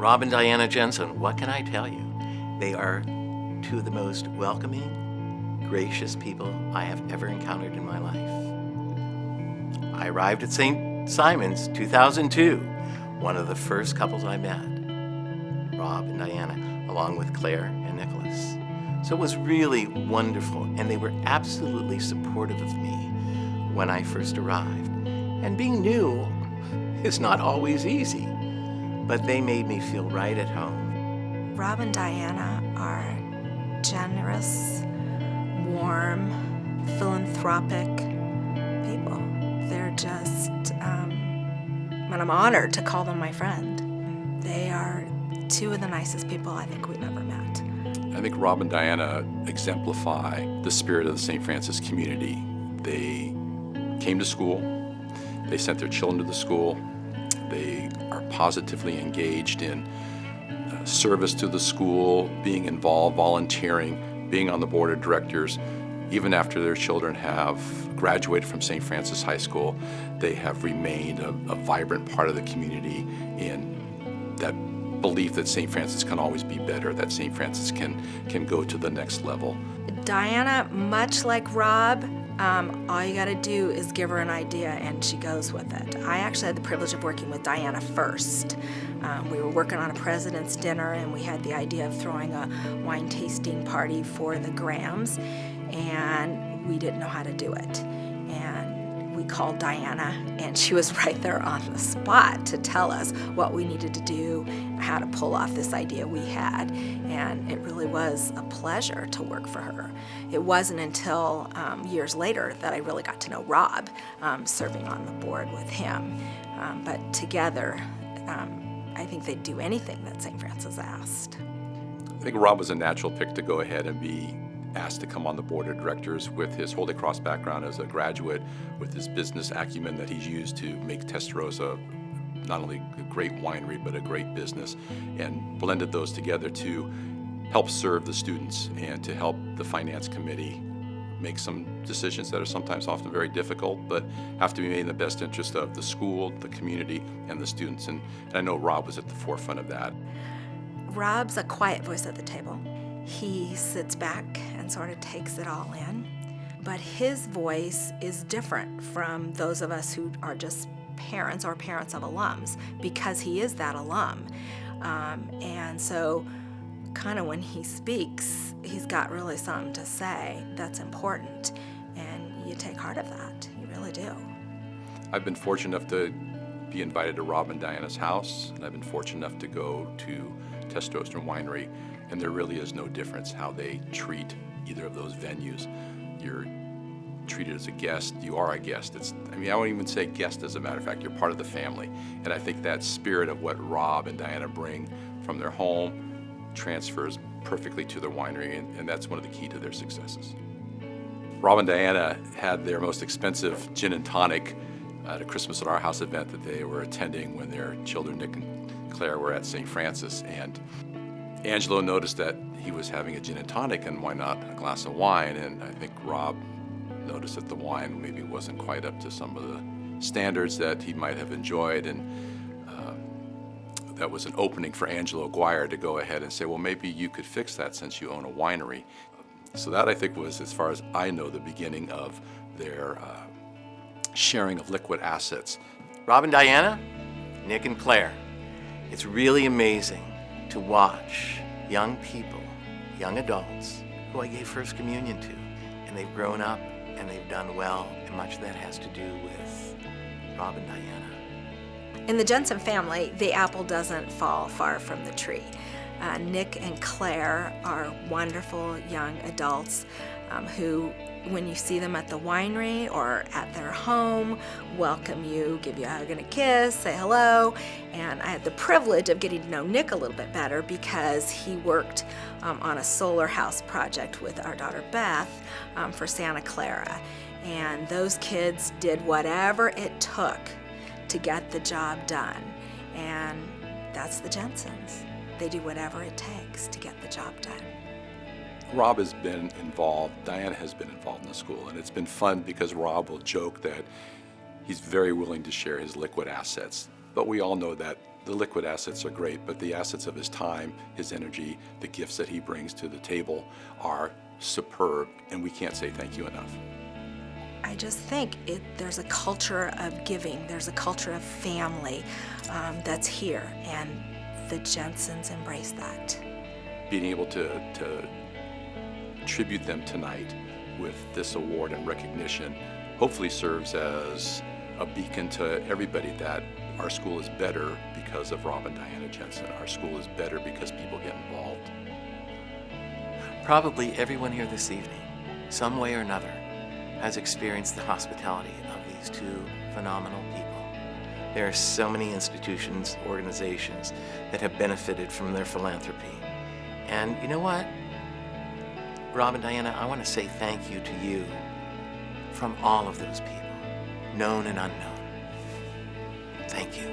Rob and Diana Jensen, what can I tell you? They are two of the most welcoming, gracious people I have ever encountered in my life. I arrived at St. Simon's 2002, one of the first couples I met, Rob and Diana, along with Claire and Nicholas. So it was really wonderful, and they were absolutely supportive of me when I first arrived. And being new is not always easy, but they made me feel right at home. Rob and Diana are generous, warm, philanthropic people. They're just, and I'm honored to call them my friend. They are two of the nicest people I think we've ever met. I think Rob and Diana exemplify the spirit of the St. Francis community. They came to school, they sent their children to the school, they are positively engaged in service to the school, being involved, volunteering, being on the board of directors. Even after their children have graduated from St. Francis High School, they have remained a vibrant part of the community in that belief that St. Francis can always be better, that St. Francis can go to the next level. Diana, much like Rob, all you gotta do is give her an idea and she goes with it. I actually had the privilege of working with Diana first. We were working on a president's dinner and we had the idea of throwing a wine tasting party for the Grahams, and we didn't know how to do it. And we called Diana and she was right there on the spot to tell us what we needed to do, how to pull off this idea we had. And it really was a pleasure to work for her. It wasn't until years later that I really got to know Rob, serving on the board with him. But together, I think they'd do anything that St. Francis asked. I think Rob was a natural pick to go ahead and be asked to come on the board of directors with his Holy Cross background as a graduate, with his business acumen that he's used to make Testarossa not only a great winery, but a great business, and blended those together to help serve the students and to help the finance committee make some decisions that are sometimes often very difficult, but have to be made in the best interest of the school, the community, and the students. And I know Rob was at the forefront of that. Rob's a quiet voice at the table. He sits back and sort of takes it all in, but his voice is different from those of us who are just parents or parents of alums, because he is that alum. And so kind of when he speaks, he's got really something to say that's important, and you take heart of that. You really do. I've been fortunate enough to be invited to Rob and Diana's house, and I've been fortunate enough to go to Testarossa Winery, and there really is no difference how they treat either of those venues. You're treated as a guest, you are a guest. I won't even say guest, as a matter of fact, you're part of the family. And I think that spirit of what Rob and Diana bring from their home transfers perfectly to their winery, and that's one of the key to their successes. Rob and Diana had their most expensive gin and tonic at a Christmas at Our House event that they were attending when their children, Nick and Claire, were at St. Francis. And Angelo noticed that he was having a gin and tonic, and why not a glass of wine? And I think Rob noticed that the wine maybe wasn't quite up to some of the standards that he might have enjoyed, and that was an opening for Angelo Guire to go ahead and say, well, maybe you could fix that since you own a winery. So that, I think, was, as far as I know, the beginning of their sharing of liquid assets. Rob and Diana, Nick and Claire, it's really amazing to watch young people, young adults, who I gave First Communion to, and they've grown up and they've done well, and much of that has to do with Rob and Diana. In the Jensen family, the apple doesn't fall far from the tree. Nick and Claire are wonderful young adults who, when you see them at the winery or at their home, welcome you, give you a hug and a kiss, say hello. And I had the privilege of getting to know Nick a little bit better because he worked on a solar house project with our daughter Beth for Santa Clara. And those kids did whatever it took to get the job done. And that's the Jensens. They do whatever it takes to get the job done. Rob has been involved, Diana has been involved in the school, and it's been fun because Rob will joke that he's very willing to share his liquid assets. But we all know that The liquid assets are great, but the assets of his time, his energy, the gifts that he brings to the table are superb, and we can't say thank you enough. I just think there's a culture of giving, there's a culture of family that's here, and the Jensens embrace that. Being able to tribute them tonight with this award and recognition hopefully serves as a beacon to everybody that our school is better because of Rob and Diana Jensen. Our school is better because people get involved. Probably everyone here this evening, some way or another, has experienced the hospitality of these two phenomenal people. There are so many institutions, organizations that have benefited from their philanthropy. And you know what? Rob and Diana, I want to say thank you to you from all of those people, known and unknown. Thank you.